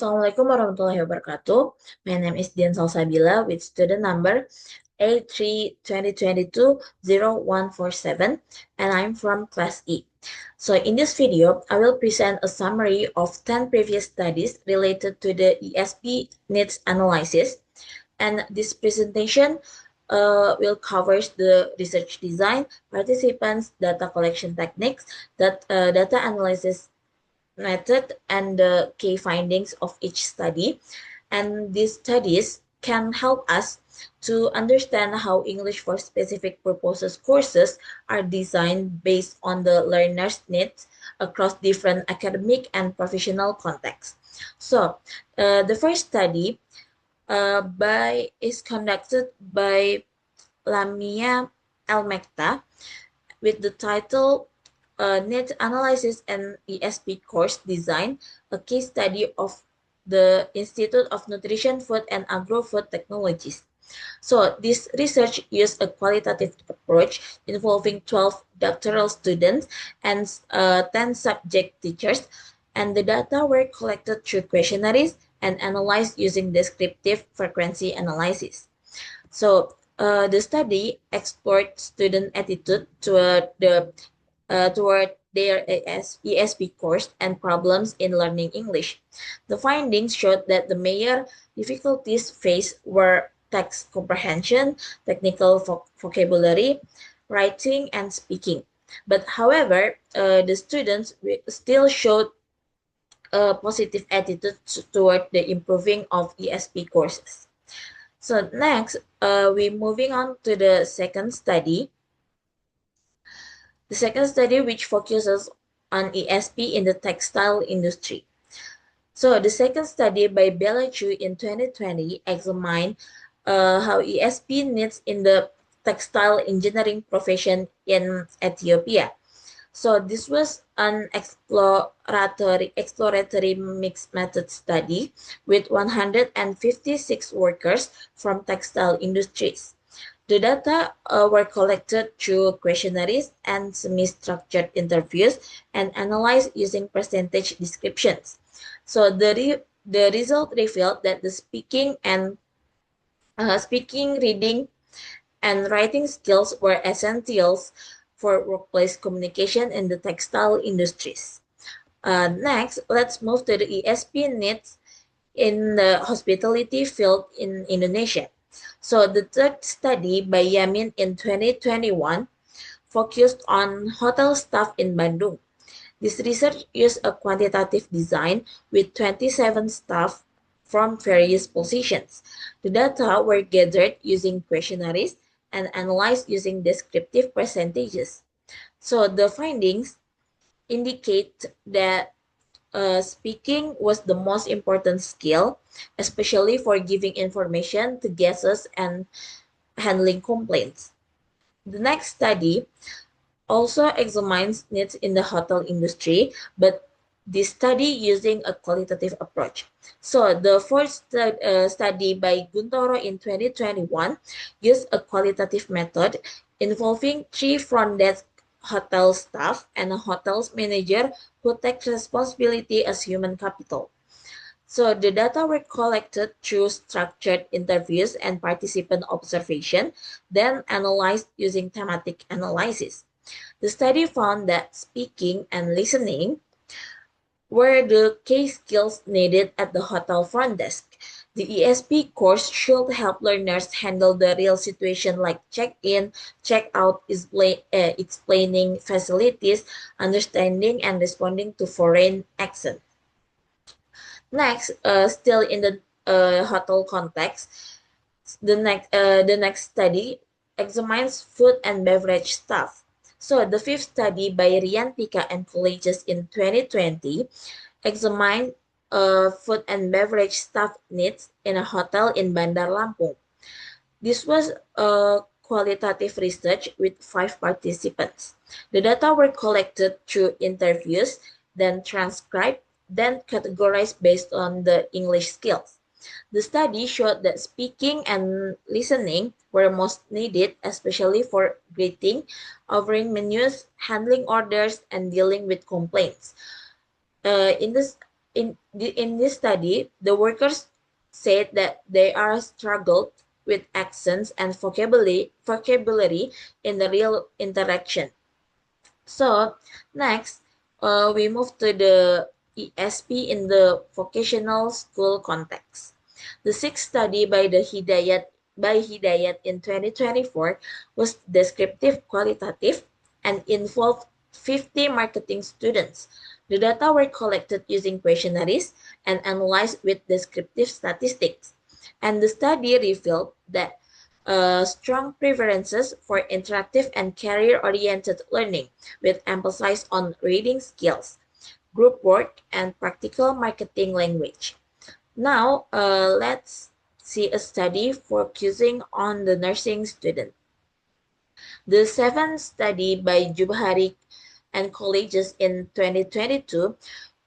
Assalamualaikum warahmatullahi wabarakatuh. My name is Dian Salsabila with student number A3-2022-0147 and I'm from class E. So in this video, I will present a summary of 10 previous studies related to the ESP needs analysis. And this presentation will cover the research design, participants, data collection techniques, data analysis method and the key findings of each study. And these studies can help us to understand how English for specific purposes courses are designed based on the learner's needs across different academic and professional contexts. So, the first study is conducted by Lamia Almekta with the title Needs Analysis and ESP Course Design, a case study of the Institute of Nutrition, Food, and Agro-Food Technologies. So this research used a qualitative approach involving 12 doctoral students and 10 subject teachers, and the data were collected through questionnaires and analyzed using descriptive frequency analysis. So the study explored student attitude toward their ESP course and problems in learning English. The findings showed that the major difficulties faced were text comprehension, technical vocabulary, writing, and speaking. But however, the students still showed a positive attitude toward the improving of ESP courses. So next, we're moving on to the second study. The second study, which focuses on ESP in the textile industry. So the second study by Bella Chu in 2020 examined how ESP needs in the textile engineering profession in Ethiopia. So this was an exploratory mixed method study with 156 workers from textile industries. The data were collected through questionnaires and semi-structured interviews and analyzed using percentage descriptions. So the result revealed that the speaking, reading, and writing skills were essentials for workplace communication in the textile industries. Next, let's move to the ESP needs in the hospitality field in Indonesia. So the third study by Yamin in 2021 focused on hotel staff in Bandung. This research used a quantitative design with 27 staff from various positions. The data were gathered using questionnaires and analyzed using descriptive percentages. So the findings indicate that speaking was the most important skill, especially for giving information to guests and handling complaints. The next study also examines needs in the hotel industry, but this study using a qualitative approach. So the fourth study by Guntoro in 2021 used a qualitative method involving 3 front desk hotel staff and a hotel's manager who takes responsibility as human capital. So the data were collected through structured interviews and participant observation, then analyzed using thematic analysis. The study found that speaking and listening were the key skills needed at the hotel front desk. The ESP course should help learners handle the real situation like check-in, check-out, explaining facilities, understanding and responding to foreign accent. Next, still in the hotel context, the next study examines food and beverage staff. So the fifth study by Riantika and colleagues in 2020 examined food and beverage staff needs in a hotel in Bandar Lampung. This was a qualitative research with 5 participants. The data were collected through interviews, then transcribed, then categorized based on the English skills. The study showed that speaking and listening were most needed, especially for greeting, offering menus, handling orders, and dealing with complaints. In this in this study, the workers said that they are struggled with accents and vocabulary in the real interaction. So next, we move to the ESP in the vocational school context. The sixth study by Hidayat in 2024 was descriptive qualitative and involved 50 marketing students. The data were collected using questionnaires and analyzed with descriptive statistics. And the study revealed that strong preferences for interactive and career-oriented learning with emphasis on reading skills, group work, and practical marketing language. Now, let's see a study focusing on the nursing student. The seventh study by Jubhari and colleagues in 2022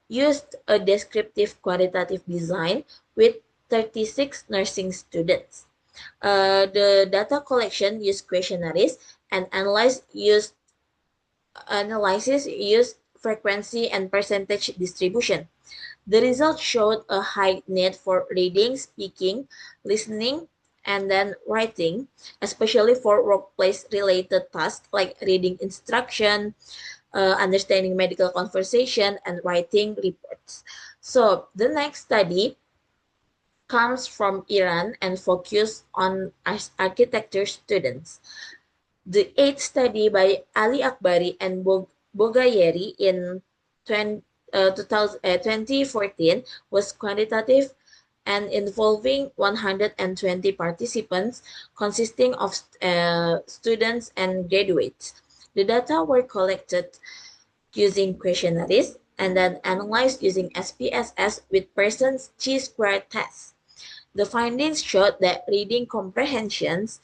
used a descriptive quantitative design with 36 nursing students. The data collection used questionnaires and analysis used frequency and percentage distribution. The results showed a high need for reading, speaking, listening, and then writing, especially for workplace-related tasks like reading instruction, understanding medical conversation, and writing reports. So the next study comes from Iran and focus on architecture students. The eighth study by Ali Akbari and Bogayeri in 2014 was quantitative and involving 120 participants consisting of students and graduates. The data were collected using questionnaires and then analyzed using SPSS with Pearson's chi-square test. The findings showed that reading comprehensions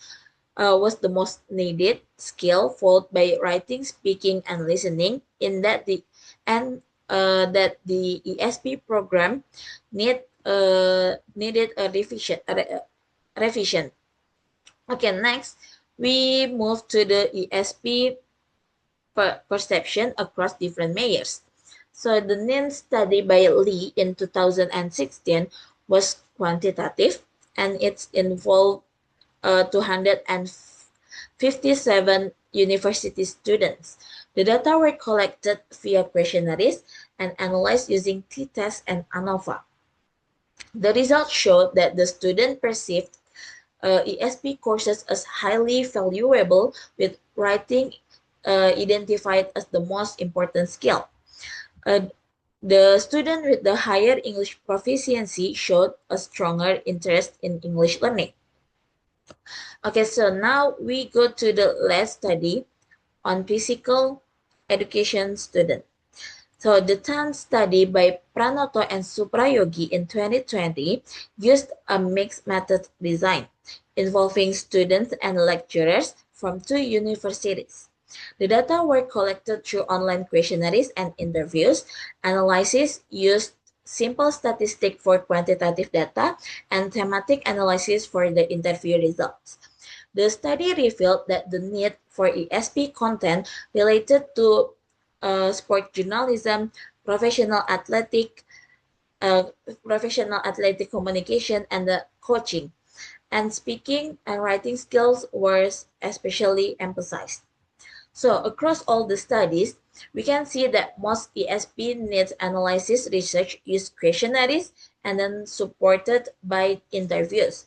was the most needed skill, followed by writing, speaking, and listening. In that that the ESP program needed a revision. Okay, next we move to the ESP perception across different mayors. So the NIN study by Lee in 2016 was quantitative and it involved 257 university students. The data were collected via questionnaires and analyzed using t-test and ANOVA. The results showed that the student perceived ESP courses as highly valuable, with writing identified as the most important skill. Uh, the student with the higher English proficiency showed a stronger interest in English learning. Okay, so now we go to the last study on physical education student. So the 10th study by Pranoto and Suprayogi in 2020 used a mixed method design involving students and lecturers from two universities. The data were collected through online questionnaires and interviews. Analysis used simple statistic for quantitative data and thematic analysis for the interview results. The study revealed that the need for ESP content related to sport journalism, uh, professional athletic communication, and the coaching, and speaking and writing skills were especially emphasized. So across all the studies, we can see that most ESP needs analysis research use questionnaires and then supported by interviews.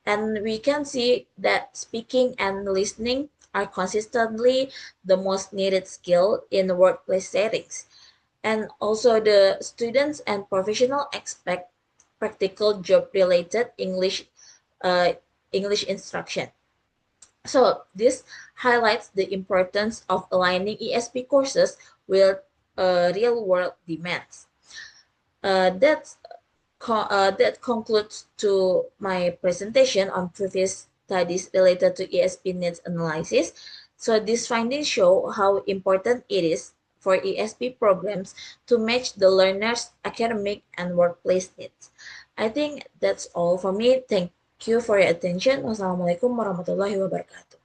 And we can see that speaking and listening are consistently the most needed skill in workplace settings. And also the students and professionals expect practical job-related uh, English instruction. So this highlights the importance of aligning ESP courses with real-world demands. That's that concludes to my presentation on previous studies related to ESP needs analysis. So these findings show how important it is for ESP programs to match the learner's academic and workplace needs. I think that's all for me. Thank you for your attention. Wassalamualaikum warahmatullahi wabarakatuh.